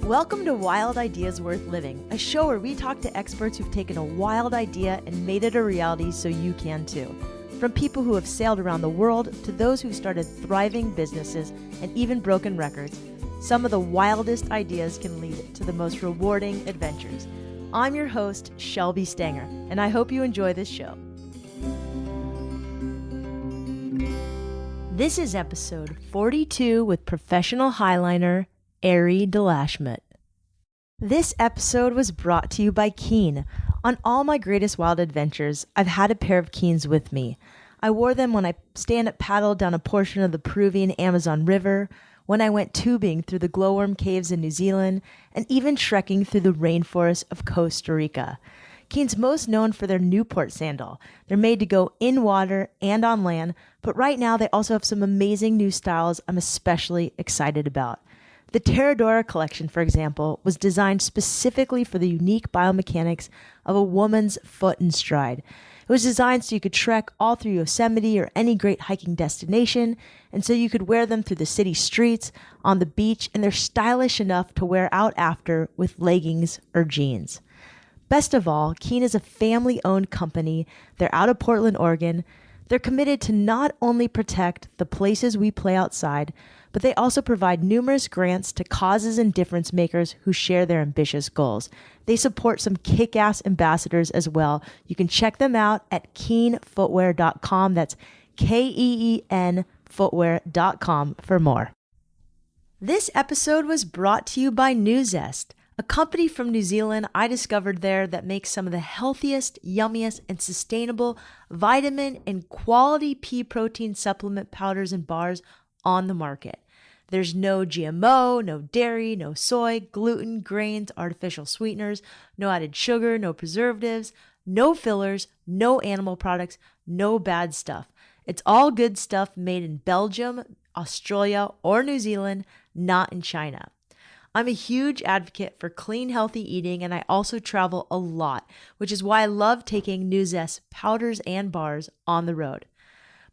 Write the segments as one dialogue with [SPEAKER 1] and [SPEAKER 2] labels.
[SPEAKER 1] Welcome to Wild Ideas Worth Living, a show where we talk to experts who've taken a wild idea and made it a reality so you can too. From people who have sailed around the world to those who've started thriving businesses and even broken records, some of the wildest ideas can lead to the most rewarding adventures. I'm your host, Shelby Stanger, and I hope you enjoy this show. This is episode 42 with professional highliner Ari Delashmutt. This episode was brought to you by Keen. On all my greatest wild adventures, I've had a pair of Keens with me. I wore them when I stand-up paddled down a portion of the Peruvian Amazon River, when I went tubing through the glowworm caves in New Zealand, and even trekking through the rainforests of Costa Rica. Keen's most known for their Newport sandal. They're made to go in water and on land, but right now they also have some amazing new styles I'm especially excited about. The Tethered collection, for example, was designed specifically for the unique biomechanics of a woman's foot and stride. It was designed so you could trek all through Yosemite or any great hiking destination, and so you could wear them through the city streets, on the beach, and they're stylish enough to wear out after with leggings or jeans. Best of all, Keen is a family-owned company. They're out of Portland, Oregon. They're committed to not only protect the places we play outside, but they also provide numerous grants to causes and difference makers who share their ambitious goals. They support some kick-ass ambassadors as well. You can check them out at keenfootwear.com. That's KEEN footwear.com for more. This episode was brought to you by Nuzest, a company from New Zealand I discovered there that makes some of the healthiest, yummiest, and sustainable vitamin and quality pea protein supplement powders and bars on the market. There's no GMO, no dairy, no soy, gluten, grains, artificial sweeteners, no added sugar, no preservatives, no fillers, no animal products, no bad stuff. It's all good stuff made in Belgium, Australia, or New Zealand, not in China. I'm a huge advocate for clean, healthy eating, and I also travel a lot, which is why I love taking Nuzest powders and bars on the road.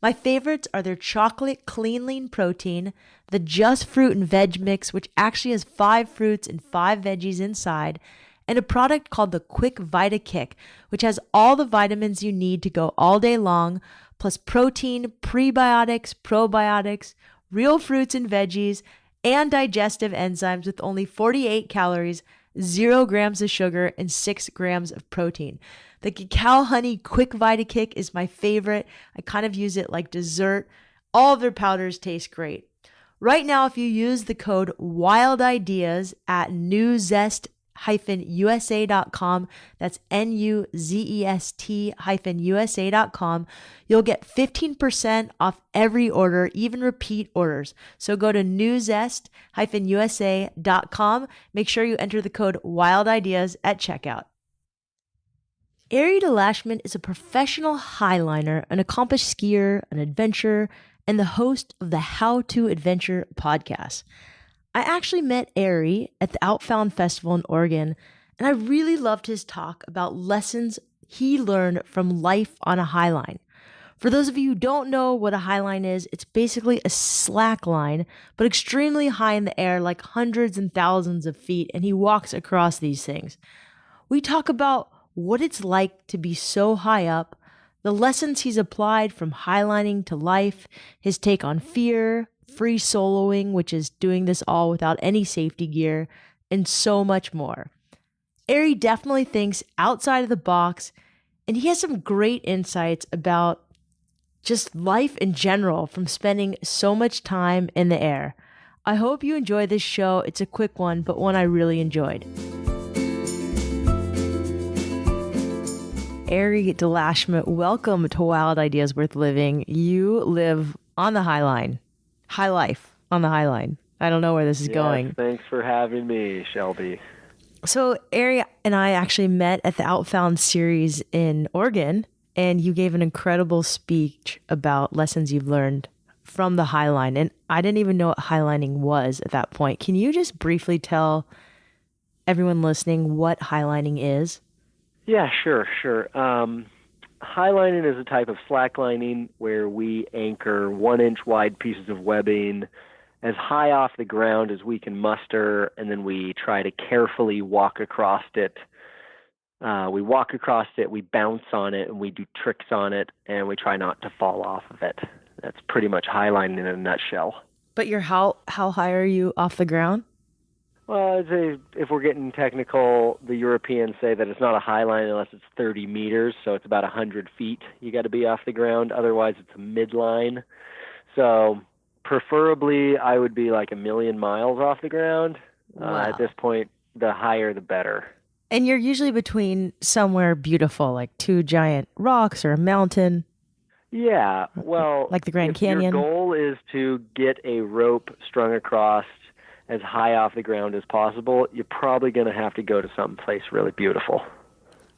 [SPEAKER 1] My favorites are their chocolate clean lean protein, the Just Fruit and Veg mix, which actually has 5 fruits and 5 veggies inside, and a product called the Quick Vita Kick, which has all the vitamins you need to go all day long, plus protein, prebiotics, probiotics, real fruits and veggies, and digestive enzymes with only 48 calories, 0 grams of sugar, and 6 grams of protein. The Cacao Honey Quick Vita Kick is my favorite. I kind of use it like dessert. All of their powders taste great. Right now, if you use the code WILDIdeas at nuzest-usa.com, that's NUZEST-USA.com, you'll get 15% off every order, even repeat orders. So go to nuzest-usa.com. Make sure you enter the code WILDIdeas at checkout. Ari Delashmutt is a professional highliner, an accomplished skier, an adventurer, and the host of the How to Adventure podcast. I actually met Ari at the OutFound Festival in Oregon, and I really loved his talk about lessons he learned from life on a highline. For those of you who don't know what a highline is, it's basically a slackline, but extremely high in the air, like hundreds and thousands of feet, and he walks across these things. We talk about what it's like to be so high up, the lessons he's applied from highlining to life, his take on fear, free soloing, which is doing this all without any safety gear, and so much more. Ari definitely thinks outside of the box, and he has some great insights about just life in general from spending so much time in the air. I hope you enjoy this show. It's a quick one, but one I really enjoyed. Ari Delashmutt, welcome to Wild Ideas Worth Living. You live on the Highline. High life on the Highline. I don't know where this is going.
[SPEAKER 2] Thanks for having me, Shelby.
[SPEAKER 1] So Ari and I actually met at the OutFound series in Oregon, and you gave an incredible speech about lessons you've learned from the Highline. And I didn't even know what highlining was at that point. Can you just briefly tell everyone listening what highlining is?
[SPEAKER 2] Yeah, sure. Highlining is a type of slacklining where we anchor 1-inch wide pieces of webbing as high off the ground as we can muster, and then we try to carefully walk across it. We walk across it, we bounce on it, and we do tricks on it, and we try not to fall off of it. That's pretty much highlining in a nutshell.
[SPEAKER 1] But how high are you off the ground?
[SPEAKER 2] Well, if we're getting technical, the Europeans say that it's not a highline unless it's 30 meters, so it's about 100 feet you got to be off the ground. Otherwise, it's a midline. So preferably, I would be like 1,000,000 miles off the ground.
[SPEAKER 1] Wow.
[SPEAKER 2] At this point, the higher, the better.
[SPEAKER 1] And you're usually between somewhere beautiful, like two giant rocks or a mountain.
[SPEAKER 2] Yeah, well,
[SPEAKER 1] like the Grand
[SPEAKER 2] if
[SPEAKER 1] Canyon.
[SPEAKER 2] your goal is to get a rope strung across as high off the ground as possible, you're probably going to have to go to some place really beautiful.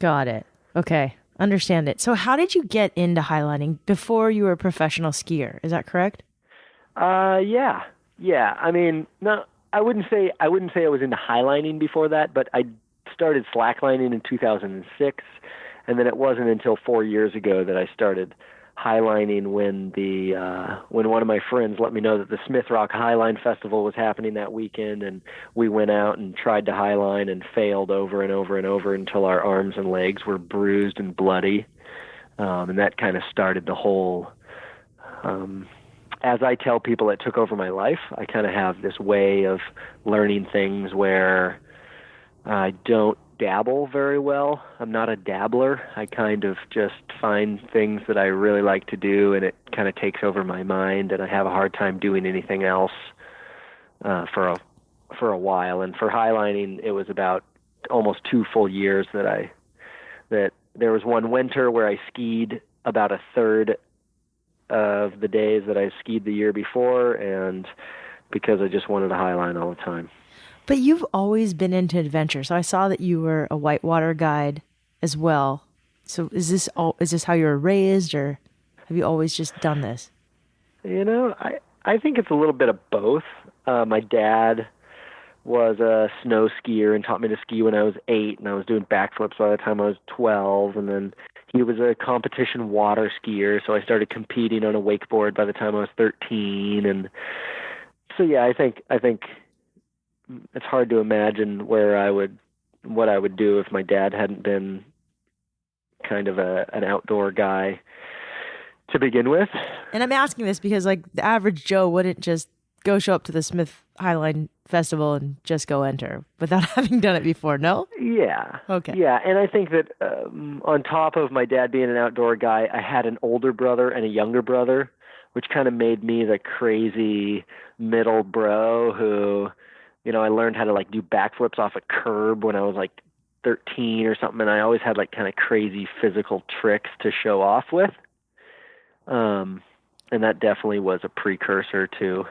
[SPEAKER 1] Got it. Okay. Understand it. So how did you get into highlining before you were a professional skier? Is that correct?
[SPEAKER 2] Yeah. I mean, no, I wouldn't say I was into highlining before that, but I started slacklining in 2006, and then it wasn't until 4 years ago that I started highlining when one of my friends let me know that the Smith Rock Highline Festival was happening that weekend, and we went out and tried to highline and failed over and over and over until our arms and legs were bruised and bloody, and that kind of started the whole. As I tell people, it took over my life. I kind of have this way of learning things where I don't dabble very well. I'm not a dabbler. I kind of just find things that I really like to do, and it kind of takes over my mind, and I have a hard time doing anything else for a while. And for highlining, it was about almost 2 full years that there was one winter where I skied about a third of the days that I skied the year before, and because I just wanted to highline all the time.
[SPEAKER 1] But you've always been into adventure. So I saw that you were a whitewater guide as well. So is this how you were raised, or have you always just done this?
[SPEAKER 2] You know, I think it's a little bit of both. My dad was a snow skier and taught me to ski when I was 8, and I was doing backflips by the time I was 12, and then he was a competition water skier, so I started competing on a wakeboard by the time I was 13, and so yeah, I think it's hard to imagine what I would do if my dad hadn't been kind of an outdoor guy to begin with.
[SPEAKER 1] And I'm asking this because like the average Joe wouldn't just go show up to the Smith Highline Festival and just go enter without having done it before, no?
[SPEAKER 2] Yeah.
[SPEAKER 1] Okay.
[SPEAKER 2] Yeah, and I think that on top of my dad being an outdoor guy, I had an older brother and a younger brother, which kind of made me the crazy middle bro who, you know, I learned how to like do backflips off a curb when I was like 13 or something, and I always had like kind of crazy physical tricks to show off with. And that definitely was a precursor to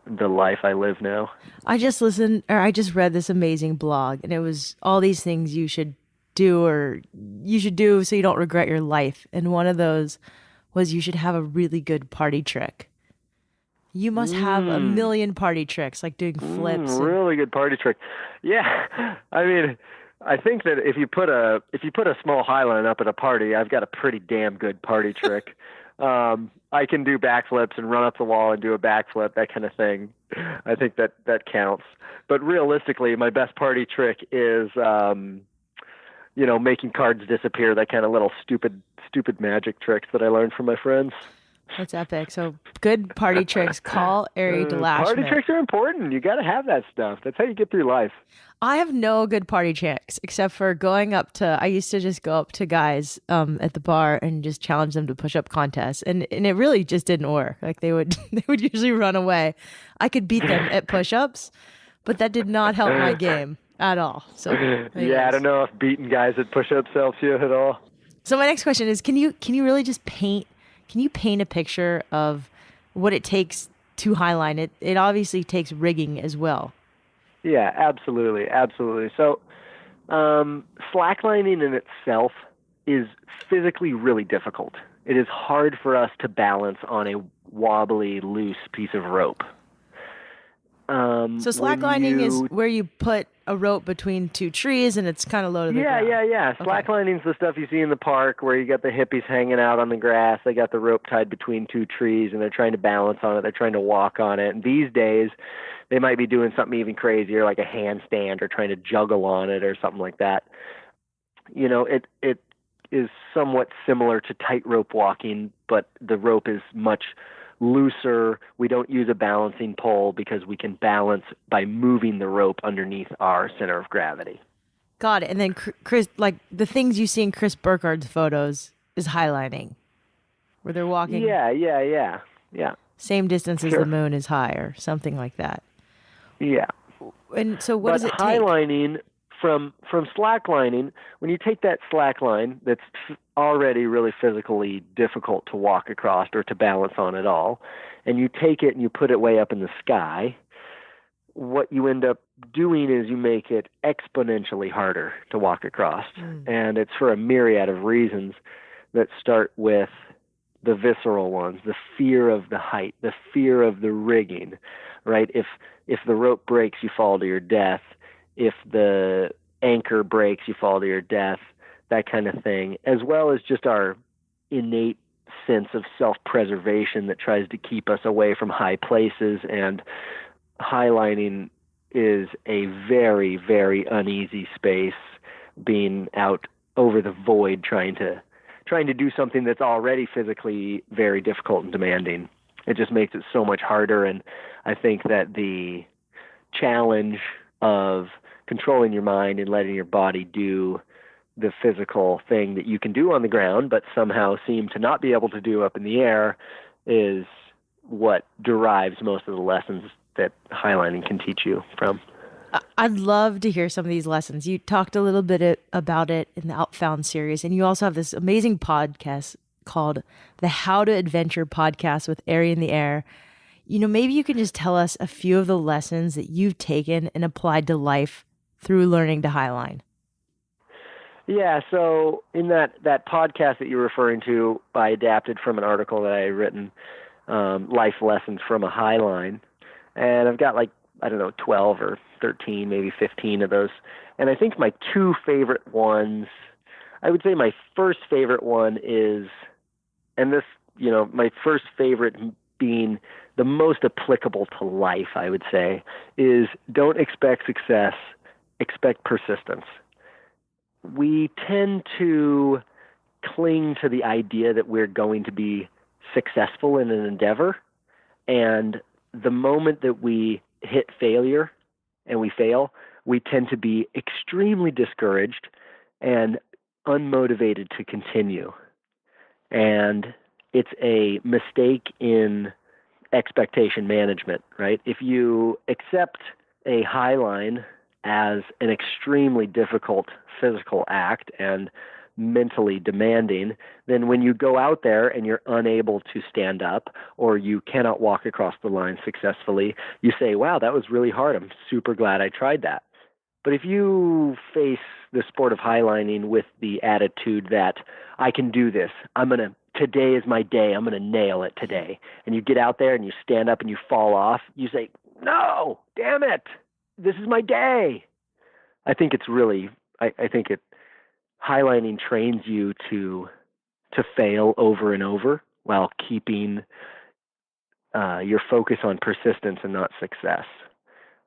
[SPEAKER 2] the life I live now.
[SPEAKER 1] I just read this amazing blog, and it was all these things you should do so you don't regret your life. And one of those was you should have a really good party trick. You must have a million party tricks, like doing flips.
[SPEAKER 2] Really good party trick. Yeah. I mean, I think that if you put a small highline up at a party, I've got a pretty damn good party trick. I can do backflips and run up the wall and do a backflip, that kind of thing. I think that counts. But realistically, my best party trick is, making cards disappear, that kind of little stupid magic tricks that I learned from my friends.
[SPEAKER 1] That's epic. So good party tricks. Call Ari Delashmutt.
[SPEAKER 2] Party tricks are important. You got to have that stuff. That's how you get through life.
[SPEAKER 1] I have no good party tricks except for I used to just go up to guys at the bar and just challenge them to push-up contests. And it really just didn't work. Like they would usually run away. I could beat them at push-ups, but that did not help my game at all. So
[SPEAKER 2] yeah, I don't know if beating guys at push-ups helps you at all.
[SPEAKER 1] So my next question is, can you really just paint a picture of what it takes to highline it? It obviously takes rigging as well.
[SPEAKER 2] Yeah, absolutely. So slacklining in itself is physically really difficult. It is hard for us to balance on a wobbly, loose piece of rope.
[SPEAKER 1] So
[SPEAKER 2] when
[SPEAKER 1] slacklining is
[SPEAKER 2] you
[SPEAKER 1] where you put a rope between two trees and it's kind of low to the ground.
[SPEAKER 2] Yeah.
[SPEAKER 1] Okay.
[SPEAKER 2] Slacklining's the stuff you see in the park where you got the hippies hanging out on the grass. They got the rope tied between two trees and they're trying to balance on it. They're trying to walk on it. And these days, they might be doing something even crazier, like a handstand or trying to juggle on it or something like that. It is somewhat similar to tightrope walking, but the rope is much looser. We don't use a balancing pole because we can balance by moving the rope underneath our center of gravity.
[SPEAKER 1] Got it. And then Chris, like the things you see in Chris Burkhart's photos is highlining, where they're walking.
[SPEAKER 2] Yeah.
[SPEAKER 1] Same distance as
[SPEAKER 2] Sure.
[SPEAKER 1] the moon is high or something like that.
[SPEAKER 2] Yeah.
[SPEAKER 1] And so what does it take?
[SPEAKER 2] Highlining from slacklining, when you take that slack line that's already really physically difficult to walk across or to balance on at all, and you take it and you put it way up in the sky, what you end up doing is you make it exponentially harder to walk across. And it's for a myriad of reasons that start with the visceral ones, the fear of the height, the fear of the rigging, right? If the rope breaks, you fall to your death. If the anchor breaks, you fall to your death, that kind of thing, as well as just our innate sense of self-preservation that tries to keep us away from high places. And highlining is a very, very uneasy space, being out over the void trying to do something that's already physically very difficult and demanding. It just makes it so much harder. And I think that the challenge of controlling your mind and letting your body do the physical thing that you can do on the ground but somehow seem to not be able to do up in the air is what derives most of the lessons that highlining can teach you from.
[SPEAKER 1] I'd love to hear some of these lessons. You talked a little bit about it in the OutFound series, and you also have this amazing podcast called the How to Adventure podcast with Ari in the Air. Maybe you can just tell us a few of the lessons that you've taken and applied to life through learning to highline.
[SPEAKER 2] Yeah, so in that podcast that you're referring to, I adapted from an article that I had written, Life Lessons from a Highline. And I've got 12 or 13, maybe 15 of those. And I think my two favorite ones, I would say my first favorite one is, and this, my first favorite being the most applicable to life, I would say, is don't expect success, expect persistence. We tend to cling to the idea that we're going to be successful in an endeavor, and the moment that we hit failure and we fail, we tend to be extremely discouraged and unmotivated to continue. And it's a mistake in expectation management, right? If you accept a highline as an extremely difficult physical act and mentally demanding, then when you go out there and you're unable to stand up or you cannot walk across the line successfully, you say, wow, that was really hard. I'm super glad I tried that. But if you face the sport of highlining with the attitude that I can do this, today is my day, I'm going to nail it today, and you get out there and you stand up and you fall off, you say, no, damn it, this is my day. I think it's really, highlining trains you to fail over and over while keeping your focus on persistence and not success.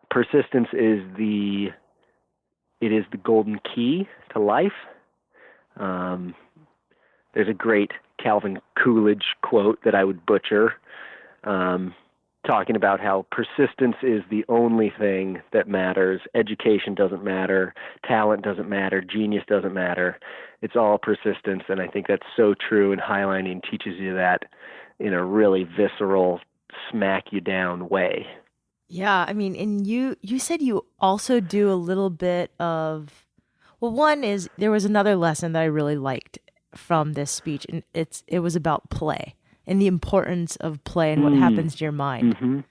[SPEAKER 2] Persistence is the golden key to life. There's a great Calvin Coolidge quote that I would butcher, talking about how persistence is the only thing that matters. Education doesn't matter. Talent doesn't matter. Genius doesn't matter. It's all persistence. And I think that's so true. And highlining teaches you that in a really visceral, smack you down way.
[SPEAKER 1] Yeah. I mean, and you said you also do a little bit of, well, one is there was another lesson that I really liked from this speech, and it was about play and the importance of play and what happens to your mind.
[SPEAKER 2] Mm-hmm.
[SPEAKER 1] Do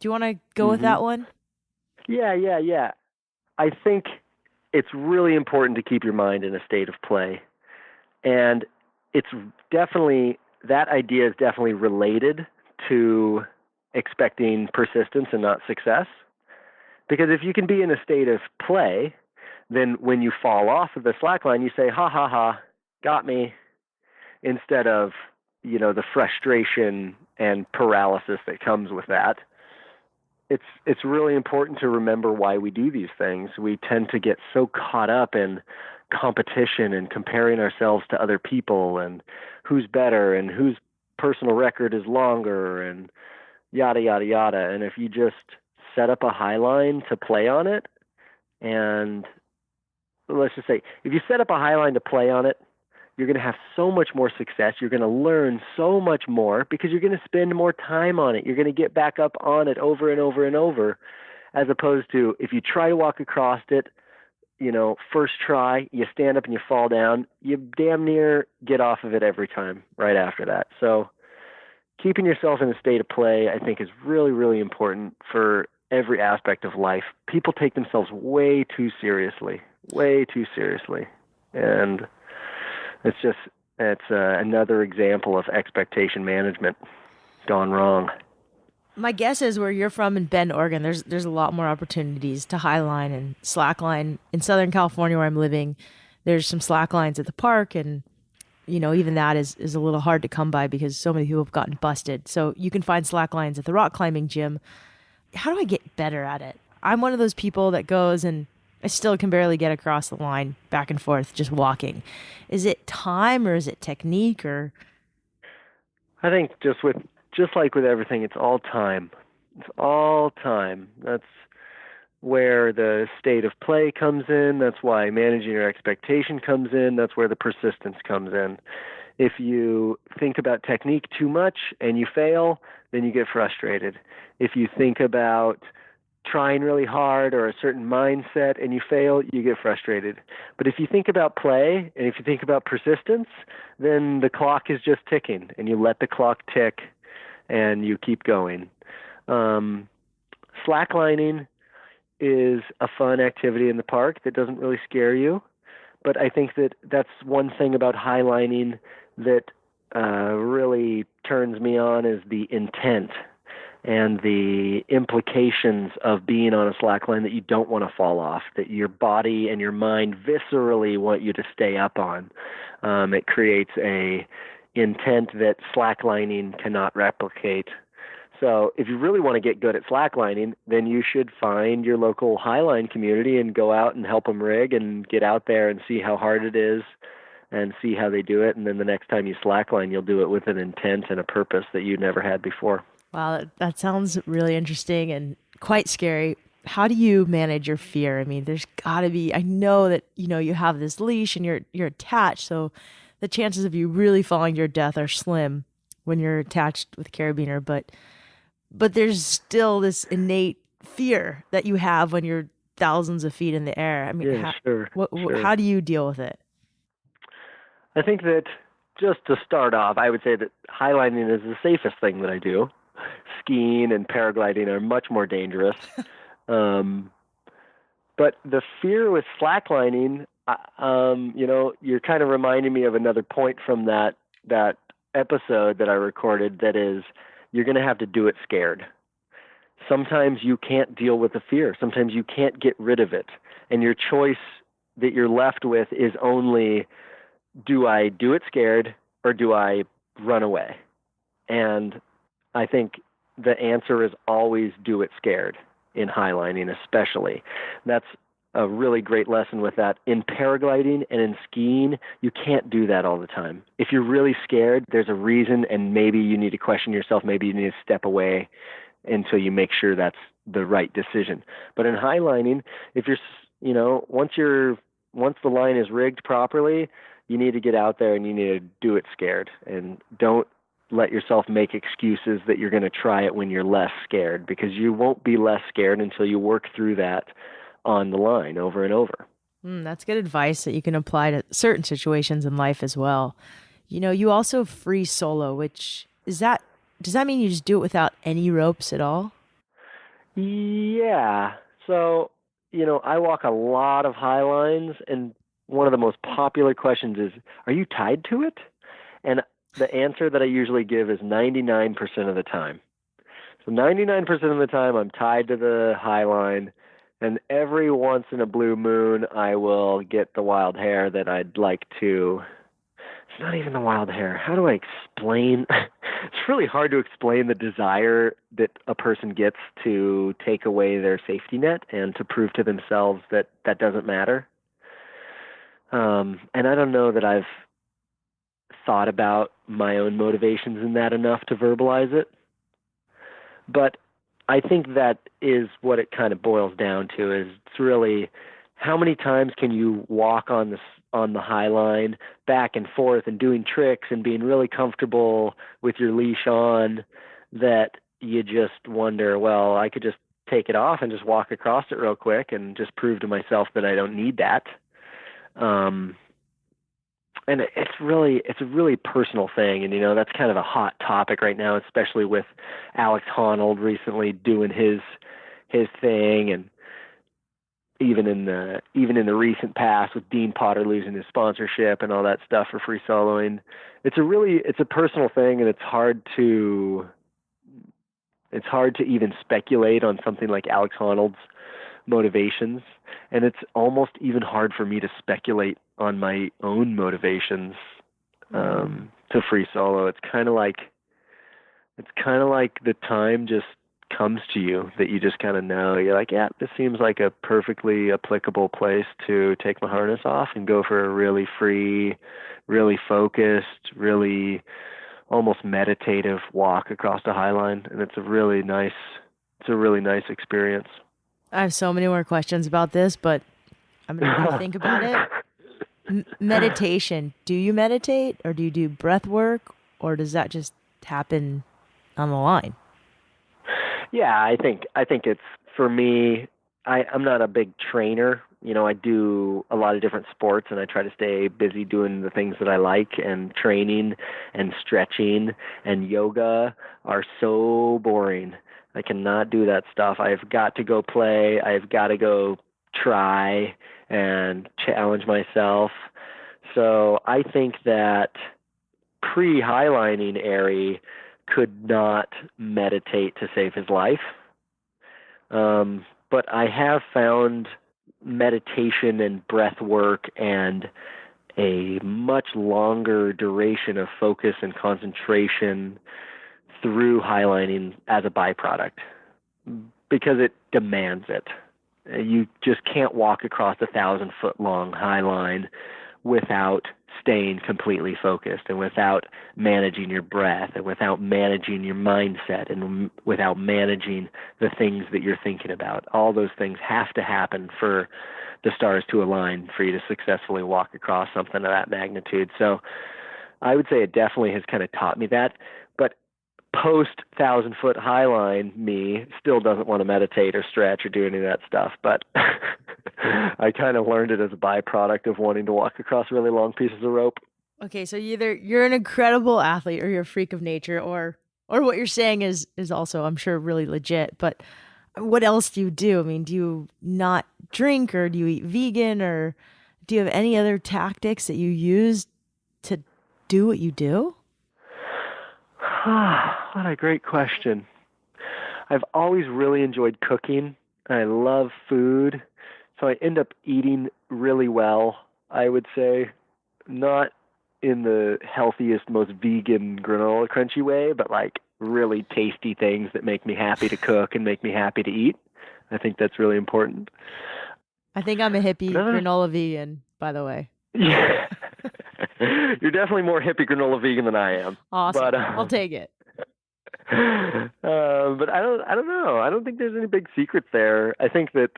[SPEAKER 1] you want to go with that one?
[SPEAKER 2] Yeah. I think it's really important to keep your mind in a state of play. And that idea is definitely related to expecting persistence and not success. Because if you can be in a state of play, then when you fall off of the slack line, you say, ha, ha, ha, got me, instead of, the frustration and paralysis that comes with that. It's really important to remember why we do these things. We tend to get so caught up in competition and comparing ourselves to other people and who's better and whose personal record is longer and yada, yada, yada. And if you just set up a highline to play on it, and let's just say, if you set up a highline to play on it, you're going to have so much more success. You're going to learn so much more because you're going to spend more time on it. You're going to get back up on it over and over and over, as opposed to if you try to walk across it, first try, you stand up and you fall down, you damn near get off of it every time right after that. So keeping yourself in a state of play, I think, is really, really important for every aspect of life. People take themselves way too seriously. And it's another example of expectation management gone wrong.
[SPEAKER 1] My guess is where you're from in Bend, Oregon, there's a lot more opportunities to highline and slackline. In Southern California, where I'm living, there's some slacklines at the park, and even that is a little hard to come by because so many people have gotten busted. So you can find slacklines at the rock climbing gym. How do I get better at it? I'm one of those people that goes and I still can barely get across the line back and forth just walking. Is it time or is it technique or?
[SPEAKER 2] I think just like with everything, it's all time. It's all time. That's where the state of play comes in. That's why managing your expectation comes in. That's where the persistence comes in. If you think about technique too much and you fail, then you get frustrated. If you think about trying really hard or a certain mindset and you fail, you get frustrated. But if you think about play and if you think about persistence, then the clock is just ticking and you let the clock tick and you keep going. Slacklining is a fun activity in the park that doesn't really scare you. But I think that's one thing about highlining that really turns me on is the intent and the implications of being on a slackline that you don't want to fall off, that your body and your mind viscerally want you to stay up on. It creates a intent that slacklining cannot replicate. So if you really want to get good at slacklining, then you should find your local highline community and go out and help them rig and get out there and see how hard it is and see how they do it. And then the next time you slackline, you'll do it with an intent and a purpose that you never had before.
[SPEAKER 1] Wow, that sounds really interesting and quite scary. How do you manage your fear? I mean, there's got to be, I know that, you have this leash and you're attached, so the chances of you really falling to your death are slim when you're attached with a carabiner, but there's still this innate fear that you have when you're thousands of feet in the air. I mean,
[SPEAKER 2] sure.
[SPEAKER 1] How do you deal with it?
[SPEAKER 2] I think that just to start off, I would say that highlining is the safest thing that I do. Skiing and paragliding are much more dangerous. But the fear with slacklining, you're kind of reminding me of another point from that episode that I recorded, that is, you're going to have to do it scared. Sometimes you can't deal with the fear. Sometimes you can't get rid of it. And your choice that you're left with is only, do I do it scared or do I run away? And I think the answer is always do it scared in highlining, especially. That's a really great lesson with that. In paragliding and in skiing, you can't do that all the time. If you're really scared, there's a reason, and maybe you need to question yourself. Maybe you need to step away until you make sure that's the right decision. But in highlining, if you're, once the line is rigged properly, you need to get out there and you need to do it scared, and don't let yourself make excuses that you're going to try it when you're less scared, because you won't be less scared until you work through that on the line over and over.
[SPEAKER 1] That's good advice that you can apply to certain situations in life as well. You also free solo, does that mean you just do it without any ropes at all?
[SPEAKER 2] Yeah. So, I walk a lot of high lines, and one of the most popular questions is, are you tied to it? And the answer that I usually give is 99% of the time. So 99% of the time I'm tied to the high line, And every once in a blue moon, I will get the wild hair that I'd like to. It's not even the wild hair. How do I explain? It's really hard to explain the desire that a person gets to take away their safety net and to prove to themselves that that doesn't matter. And I don't know that I've thought about my own motivations in that enough to verbalize it. But I think that is what it kind of boils down to, is it's really how many times can you walk on the high line back and forth and doing tricks and being really comfortable with your leash on that you just wonder, well, I could just take it off and just walk across it real quick and just prove to myself that I don't need that. And it's a really personal thing, and that's kind of a hot topic right now, especially with Alex Honnold recently doing his thing, and even in the recent past with Dean Potter losing his sponsorship and all that stuff for free soloing. It's a personal thing, and it's hard to even speculate on something like Alex Honnold's motivations, and it's almost even hard for me to speculate on my own motivations to free solo. It's kind of like the time just comes to you that you just kind of know. You're like, yeah, this seems like a perfectly applicable place to take my harness off and go for a really free, really focused, really almost meditative walk across the Highline, and it's a really nice experience.
[SPEAKER 1] I have so many more questions about this, but I'm going to think about it. Meditation. Do you meditate, or do you do breath work, or does that just happen on the line?
[SPEAKER 2] Yeah, I think it's, for me, I'm not a big trainer. I do a lot of different sports, and I try to stay busy doing the things that I like, and training and stretching and yoga are so boring. I cannot do that stuff. I've got to go play. I've got to go try and challenge myself. So I think that pre-highlining Ari could not meditate to save his life. But I have found meditation and breath work and a much longer duration of focus and concentration through highlining as a byproduct, because it demands it. You just can't walk across 1,000-foot long high line without staying completely focused, and without managing your breath, and without managing your mindset, and without managing the things that you're thinking about. All those things have to happen for the stars to align for you to successfully walk across something of that magnitude. So I would say it definitely has kind of taught me that. But post 1,000-foot high line me still doesn't want to meditate or stretch or do any of that stuff. But I kind of learned it as a byproduct of wanting to walk across really long pieces of rope.
[SPEAKER 1] Okay, so either you're an incredible athlete or you're a freak of nature, or what you're saying is also, I'm sure, really legit. But what else do you do? I mean, do you not drink, or do you eat vegan, or do you have any other tactics that you use to do what you do?
[SPEAKER 2] What a great question. I've always really enjoyed cooking. I love food. So I end up eating really well, I would say. Not in the healthiest, most vegan granola crunchy way, but like really tasty things that make me happy to cook and make me happy to eat. I think that's really important.
[SPEAKER 1] I think I'm a hippie granola vegan, by the way.
[SPEAKER 2] Yeah. You're definitely more hippie granola vegan than I am.
[SPEAKER 1] Awesome. But, I'll take it.
[SPEAKER 2] But I don't know. I don't think there's any big secrets there. I think that,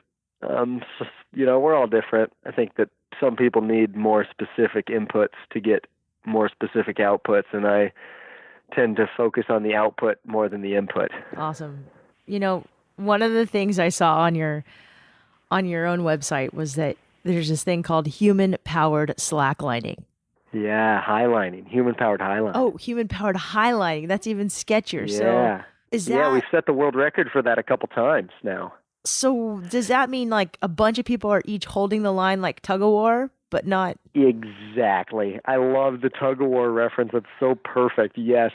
[SPEAKER 2] we're all different. I think that some people need more specific inputs to get more specific outputs, and I tend to focus on the output more than the input.
[SPEAKER 1] Awesome. One of the things I saw on your own website was that there's this thing called human-powered slacklining.
[SPEAKER 2] Yeah, highlining, human-powered highlining.
[SPEAKER 1] Oh, human-powered highlining. That's even sketchier.
[SPEAKER 2] Yeah.
[SPEAKER 1] So is that...
[SPEAKER 2] Yeah, we've set the world record for that a couple times now.
[SPEAKER 1] So does that mean like a bunch of people are each holding the line like tug-of-war, but not...
[SPEAKER 2] Exactly. I love the tug-of-war reference. It's so perfect. Yes.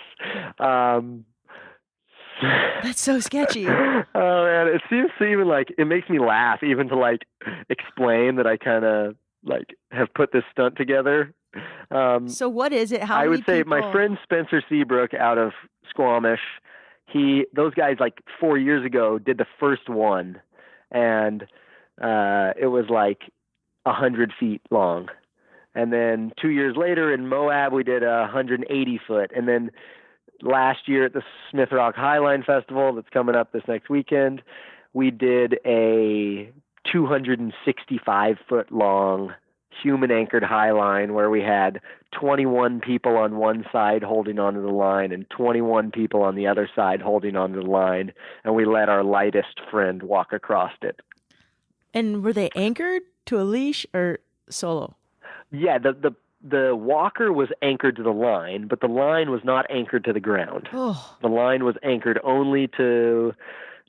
[SPEAKER 1] That's so sketchy.
[SPEAKER 2] Oh man, it seems to even like it makes me laugh even to like explain that I kind of like have put this stunt together.
[SPEAKER 1] So what is it? How
[SPEAKER 2] I
[SPEAKER 1] many
[SPEAKER 2] would say my
[SPEAKER 1] people?
[SPEAKER 2] friend Spencer Seabrook out of Squamish, those guys like 4 years ago did the first one, and it was like 100 feet long. And then 2 years later in Moab, we did 180 foot. And then last year at the Smith Rock Highline Festival that's coming up this next weekend, we did a 265 foot long human anchored highline where we had 21 people on one side holding onto the line and 21 people on the other side holding onto the line. And we let our lightest friend walk across it.
[SPEAKER 1] And were they anchored to a leash or solo?
[SPEAKER 2] Yeah, the walker was anchored to the line, but the line was not anchored to the ground.
[SPEAKER 1] Oh,
[SPEAKER 2] The line was anchored only to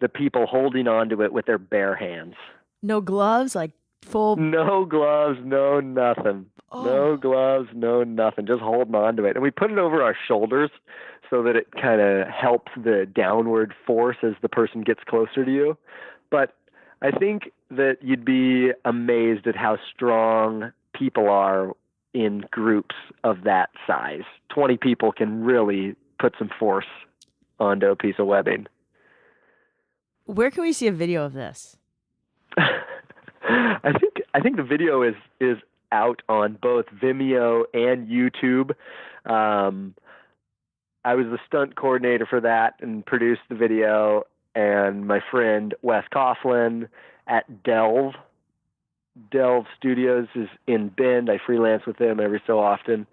[SPEAKER 2] the people holding onto it with their bare hands.
[SPEAKER 1] no gloves, like full.
[SPEAKER 2] No gloves, no nothing.
[SPEAKER 1] Oh,
[SPEAKER 2] No gloves, no nothing. Just holding onto it. And we put it over our shoulders so that it kind of helps the downward force as the person gets closer to you. But I think that you'd be amazed at how strong people are in groups of that size. 20 people can really put some force onto a piece of webbing.
[SPEAKER 1] where can we see a video of this?
[SPEAKER 2] I think the video is out on both Vimeo and YouTube. I was the stunt coordinator for that and produced the video, and my friend Wes Coughlin at Delve Studios is in Bend. I freelance with them every so often.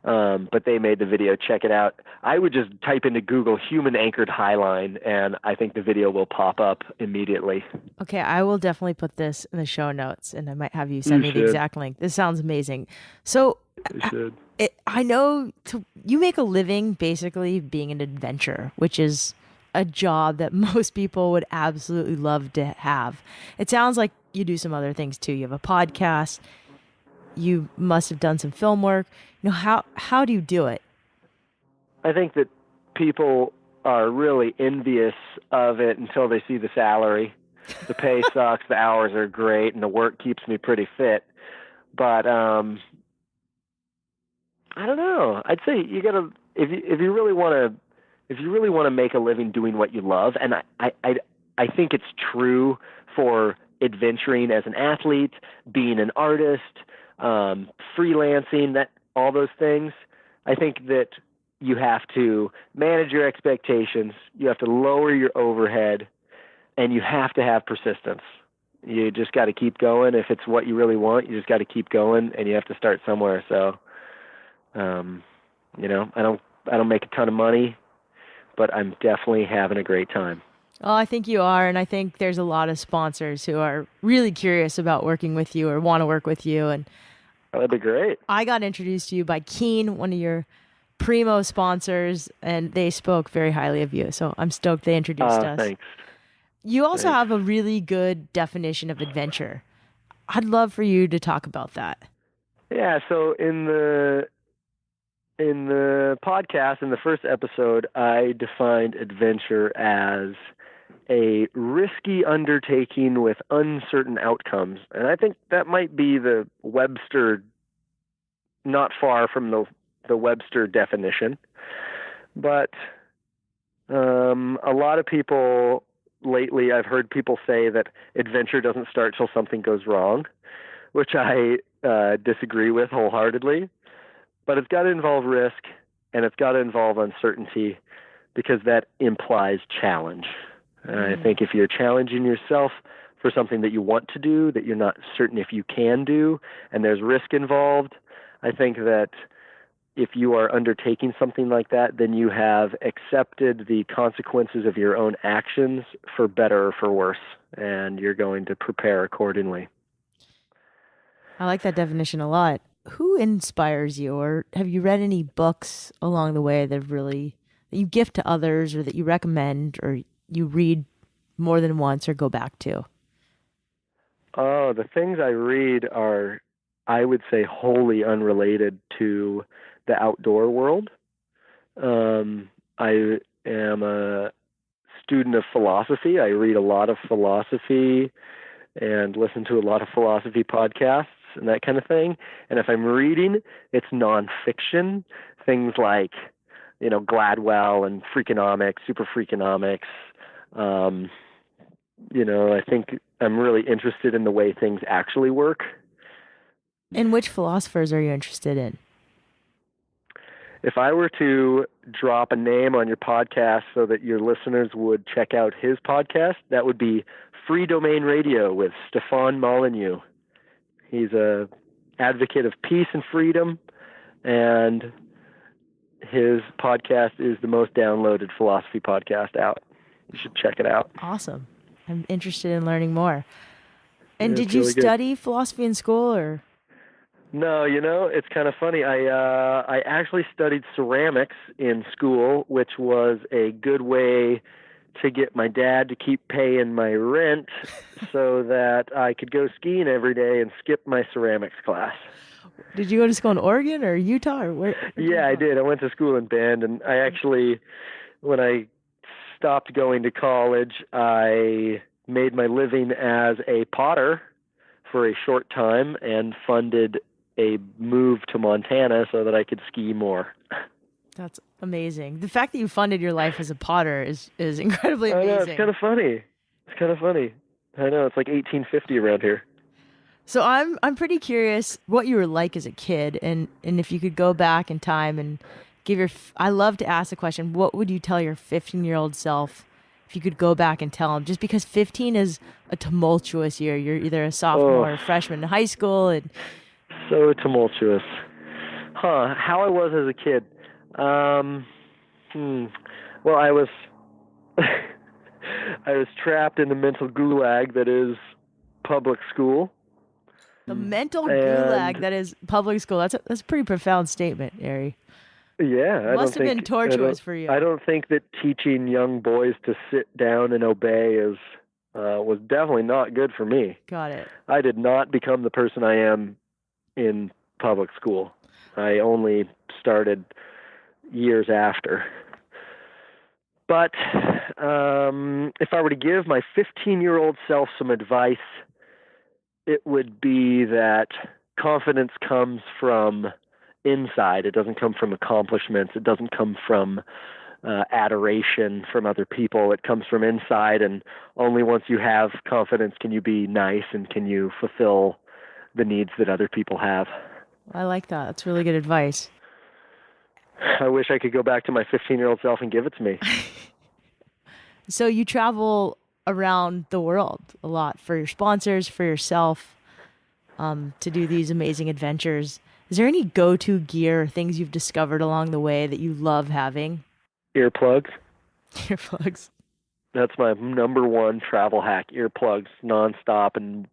[SPEAKER 2] But they made the video. Check it out. I would just type into Google human anchored highline, and I think the video will pop up immediately.
[SPEAKER 1] Okay, I will definitely put this in the show notes, and I might have you send me the
[SPEAKER 2] should.
[SPEAKER 1] exact link. This sounds amazing. So,
[SPEAKER 2] You should.
[SPEAKER 1] I know you make a living basically being an adventurer, which is a job that most people would absolutely love to have. It sounds like you do some other things too. You have a podcast. You must have done some film work. How do you do it?
[SPEAKER 2] I think that people are really envious of it until they see the salary. The pay sucks, the hours are great, and the work keeps me pretty fit. But I don't know. I'd say you gotta if you really want to make a living doing what you love, and I think it's true for adventuring as an athlete, being an artist, freelancing, that all those things. I think that you have to manage your expectations, you have to lower your overhead, and you have to have persistence. You just got to keep going. If it's what you really want, you just got to keep going, and you have to start somewhere. So, I don't make a ton of money, but I'm definitely having a great time.
[SPEAKER 1] Oh, I think you are, and I think there's a lot of sponsors who are really curious about working with you or want to work with you. And
[SPEAKER 2] That'd be great.
[SPEAKER 1] I got introduced to you by Keen, one of your primo sponsors, and they spoke very highly of you. So I'm stoked they introduced us.
[SPEAKER 2] Thanks.
[SPEAKER 1] You also
[SPEAKER 2] Thanks.
[SPEAKER 1] have a really good definition of adventure. I'd love for you to talk about that.
[SPEAKER 2] Yeah, so in the podcast, in the first episode, I defined adventure as a risky undertaking with uncertain outcomes. And I think that might be the Webster, not far from the Webster definition. But a lot of people lately, I've heard people say that adventure doesn't start till something goes wrong, which I disagree with wholeheartedly. But it's got to involve risk, and it's got to involve uncertainty, because that implies challenge. I think if you're challenging yourself for something that you want to do, that you're not certain if you can do, and there's risk involved, I think that if you are undertaking something like that, then you have accepted the consequences of your own actions, for better or for worse, and you're going to prepare accordingly.
[SPEAKER 1] I like that definition a lot. Who inspires you, or have you read any books along the way that you gift to others, or that you recommend, or you read more than once or go back to?
[SPEAKER 2] Oh, the things I read are, I would say, wholly unrelated to the outdoor world. I am a student of philosophy. I read a lot of philosophy and listen to a lot of philosophy podcasts and that kind of thing. And if I'm reading, it's nonfiction, things like, Gladwell and Freakonomics, Super Freakonomics. I think I'm really interested in the way things actually work.
[SPEAKER 1] And which philosophers are you interested in?
[SPEAKER 2] If I were to drop a name on your podcast so that your listeners would check out his podcast, that would be Free Domain Radio with Stefan Molyneux. He's a advocate of peace and freedom, and his podcast is the most downloaded philosophy podcast out. You should check it out.
[SPEAKER 1] Awesome. I'm interested in learning more. And
[SPEAKER 2] Yeah,
[SPEAKER 1] did you
[SPEAKER 2] really
[SPEAKER 1] study philosophy in school, or?
[SPEAKER 2] No, it's kind of funny. I actually studied ceramics in school, which was a good way to get my dad to keep paying my rent so that I could go skiing every day and skip my ceramics class.
[SPEAKER 1] Did you go to school in Oregon or Utah or where?
[SPEAKER 2] Yeah, I did. I went to school in Bend, and I actually, when I stopped going to college, I made my living as a potter for a short time and funded a move to Montana so that I could ski more.
[SPEAKER 1] That's amazing. The fact that you funded your life as a potter is incredibly amazing.
[SPEAKER 2] I know, it's kind of funny. I know, it's like 1850 around here.
[SPEAKER 1] So I'm pretty curious what you were like as a kid, and if you could go back in time and I love to ask the question, what would you tell your 15-year-old self if you could go back and tell him? Just because 15 is a tumultuous year. You're either a sophomore or a freshman in high school. And
[SPEAKER 2] so tumultuous. How I was as a kid. Well, I was I was trapped in the mental gulag that is public school.
[SPEAKER 1] The mental gulag that is public school. That's a pretty profound statement, Ari.
[SPEAKER 2] Yeah.
[SPEAKER 1] Must have been torturous for you.
[SPEAKER 2] I don't think that teaching young boys to sit down and obey was definitely not good for me.
[SPEAKER 1] Got it.
[SPEAKER 2] I did not become the person I am in public school. I only started years after. But if I were to give my 15-year-old self some advice, it would be that confidence comes from inside. It doesn't come from accomplishments. It doesn't come from adoration from other people. It comes from inside, and only once you have confidence can you be nice and can you fulfill the needs that other people have.
[SPEAKER 1] I like that. That's really good advice.
[SPEAKER 2] I wish I could go back to my 15-year-old self and give it to me.
[SPEAKER 1] So you travel around the world a lot for your sponsors, for yourself, to do these amazing adventures. Is there any go-to gear or things you've discovered along the way that you love having?
[SPEAKER 2] Earplugs.
[SPEAKER 1] Earplugs.
[SPEAKER 2] That's my number one travel hack. Earplugs nonstop, and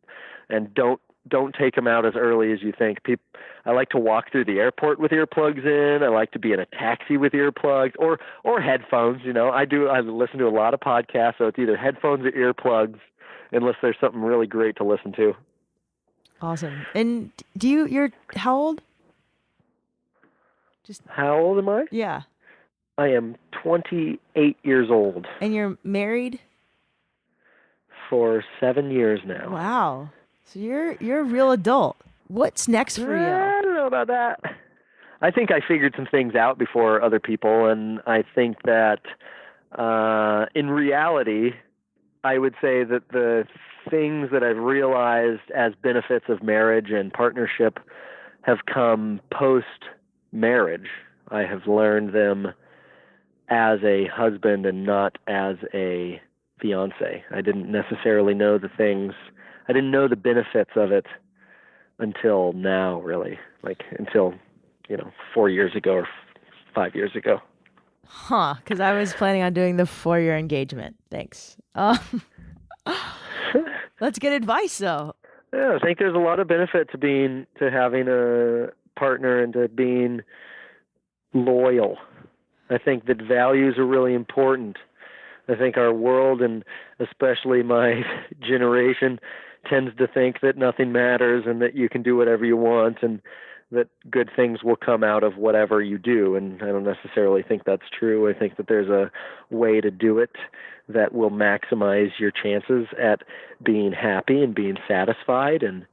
[SPEAKER 2] don't take them out as early as you think. I like to walk through the airport with earplugs in. I like to be in a taxi with earplugs or headphones. I listen to a lot of podcasts, so it's either headphones or earplugs, unless there's something really great to listen to.
[SPEAKER 1] Awesome. And you're how old?
[SPEAKER 2] How old am I?
[SPEAKER 1] Yeah.
[SPEAKER 2] I am 28 years old.
[SPEAKER 1] And you're married?
[SPEAKER 2] For 7 years now.
[SPEAKER 1] Wow. So you're a real adult. What's next for you?
[SPEAKER 2] I don't know about that. I think I figured some things out before other people, and I think that in reality, I would say that the things that I've realized as benefits of marriage and partnership have come post-marriage. I have learned them as a husband and not as a fiance. I didn't necessarily know I didn't know the benefits of it until now, really. Until, 4 years ago or 5 years ago.
[SPEAKER 1] Huh, because I was planning on doing the 4-year engagement. Thanks. Let's get advice, though.
[SPEAKER 2] Yeah, I think there's a lot of benefit to having a partner and to being loyal. I think that values are really important. I think our world, and especially my generation, tends to think that nothing matters and that you can do whatever you want. And that good things will come out of whatever you do. And I don't necessarily think that's true. I think that there's a way to do it that will maximize your chances at being happy and being satisfied. And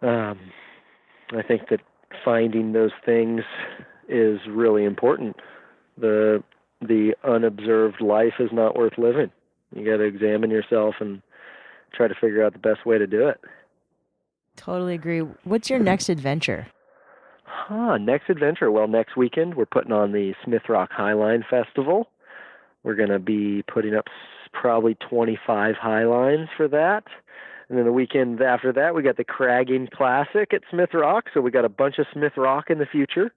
[SPEAKER 2] I think that finding those things is really important. The unobserved life is not worth living. You got to examine yourself and try to figure out the best way to do it.
[SPEAKER 1] Totally agree. What's your next adventure?
[SPEAKER 2] Next adventure. Well, next weekend we're putting on the Smith Rock Highline Festival. We're going to be putting up probably 25 highlines for that. And then the weekend after that, we got the Cragging Classic at Smith Rock. So we got a bunch of Smith Rock in the future.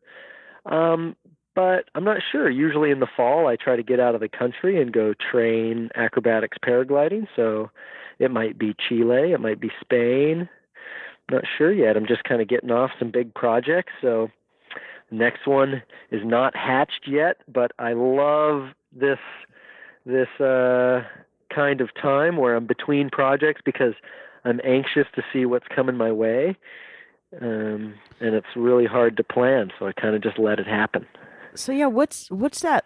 [SPEAKER 2] But I'm not sure. Usually in the fall, I try to get out of the country and go train acrobatics paragliding. So it might be Chile. It might be Spain. Not sure yet. I'm just kind of getting off some big projects. So the next one is not hatched yet, but I love this kind of time where I'm between projects because I'm anxious to see what's coming my way. And it's really hard to plan, so I kind of just let it happen.
[SPEAKER 1] So yeah, what's that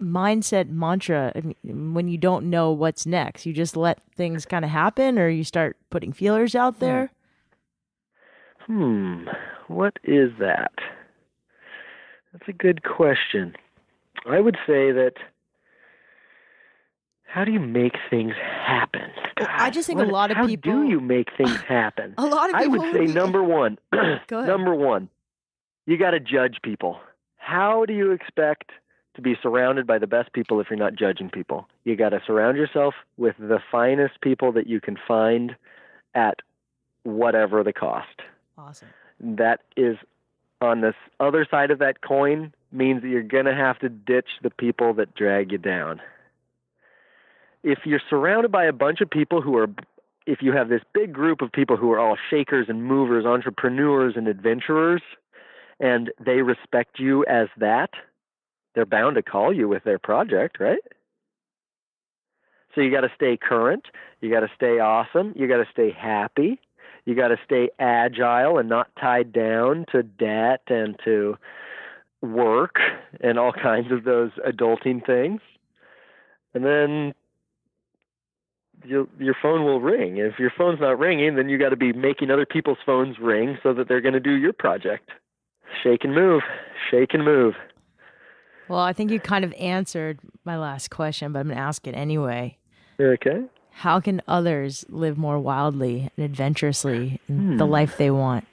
[SPEAKER 1] mindset mantra when you don't know what's next? You just let things kind of happen, or you start putting feelers out there?
[SPEAKER 2] What is that? That's a good question. I would say that, how do you make things happen?
[SPEAKER 1] God, I just think a lot of people...
[SPEAKER 2] How do you make things happen?
[SPEAKER 1] A lot of people...
[SPEAKER 2] I would say number one,
[SPEAKER 1] Go ahead.
[SPEAKER 2] number one, you got to judge people. How do you expect to be surrounded by the best people if you're not judging people? You got to surround yourself with the finest people that you can find at whatever the cost.
[SPEAKER 1] Awesome.
[SPEAKER 2] That is, on this other side of that coin, means that you're going to have to ditch the people that drag you down. If you're surrounded by a bunch of people if you have this big group of people who are all shakers and movers, entrepreneurs and adventurers, and they respect you as that, they're bound to call you with their project, right? So you got to stay current. You got to stay awesome. You got to stay happy. You got to stay agile and not tied down to debt and to work and all kinds of those adulting things. And then your phone will ring. If your phone's not ringing, then you got to be making other people's phones ring so that they're going to do your project. Shake and move. Shake and move.
[SPEAKER 1] Well, I think you kind of answered my last question, but I'm going to ask it anyway.
[SPEAKER 2] Okay.
[SPEAKER 1] How can others live more wildly and adventurously in the life they want?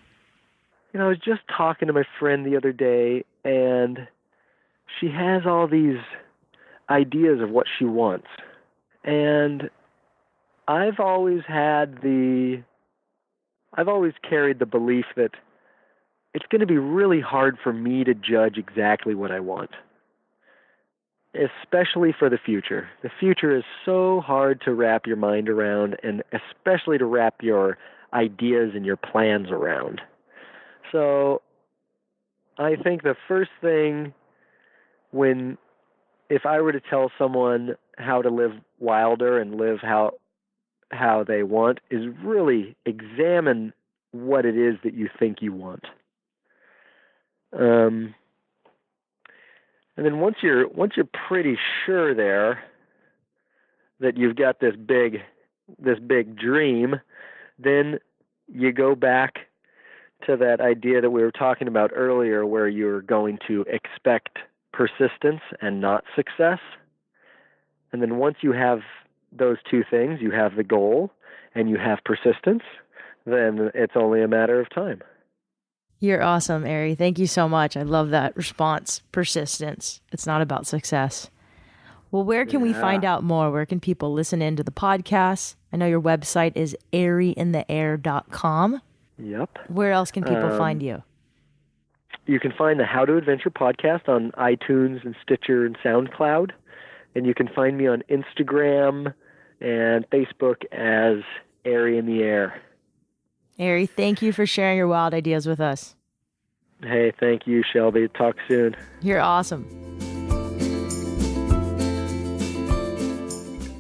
[SPEAKER 2] I was just talking to my friend the other day, and she has all these ideas of what she wants. And I've always carried the belief that it's going to be really hard for me to judge exactly what I want, especially for the future. The future is so hard to wrap your mind around, and especially to wrap your ideas and your plans around. So I think the first thing if I were to tell someone how to live wilder and live how they want, is really examine what it is that you think you want. And then once you're pretty sure there that you've got this big dream, then you go back to that idea that we were talking about earlier, where you're going to expect persistence and not success. And then once you have those two things, you have the goal and you have persistence, then it's only a matter of time.
[SPEAKER 1] You're awesome, Ari. Thank you so much. I love that response. Persistence. It's not about success. Well, where can we find out more? Where can people listen into the podcast? I know your website is ariintheair.com.
[SPEAKER 2] Yep.
[SPEAKER 1] Where else can people find you?
[SPEAKER 2] You can find the How to Adventure podcast on iTunes and Stitcher and SoundCloud. And you can find me on Instagram and Facebook as Ari in the Air.
[SPEAKER 1] Ari, thank you for sharing your wild ideas with us.
[SPEAKER 2] Hey, thank you, Shelby. Talk soon.
[SPEAKER 1] You're awesome.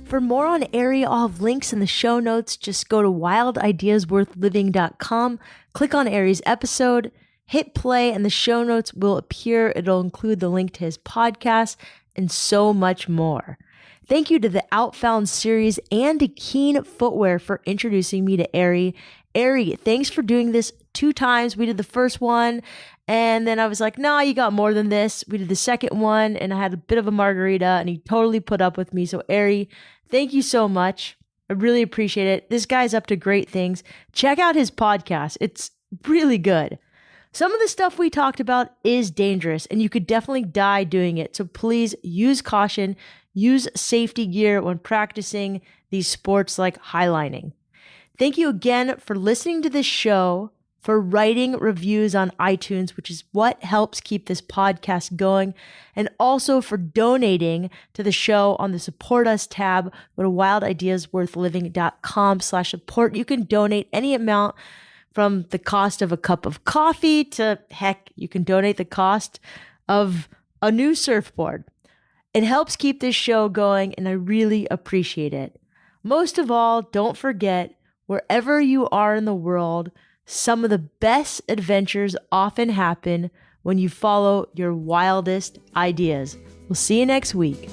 [SPEAKER 1] For more on Ari, I'll have links in the show notes. Just go to wildideasworthliving.com, click on Ari's episode, Hit play and the show notes will appear. It'll include the link to his podcast and so much more. Thank you to the OutFound series and to Keen Footwear for introducing me to Ari. Ari, thanks for doing this 2 times. We did the first one, and then I was like, nah, you got more than this. We did the second one, and I had a bit of a margarita, and he totally put up with me. So Ari, thank you so much. I really appreciate it. This guy's up to great things. Check out his podcast. It's really good. Some of the stuff we talked about is dangerous, and you could definitely die doing it. So please use caution. Use safety gear when practicing these sports like highlining. Thank you again for listening to this show, for writing reviews on iTunes, which is what helps keep this podcast going, and also for donating to the show on the Support Us tab. Go to wildideasworthliving.com/support. You can donate any amount from the cost of a cup of coffee to, heck, you can donate the cost of a new surfboard. It helps keep this show going, and I really appreciate it. Most of all, don't forget, wherever you are in the world, some of the best adventures often happen when you follow your wildest ideas. We'll see you next week.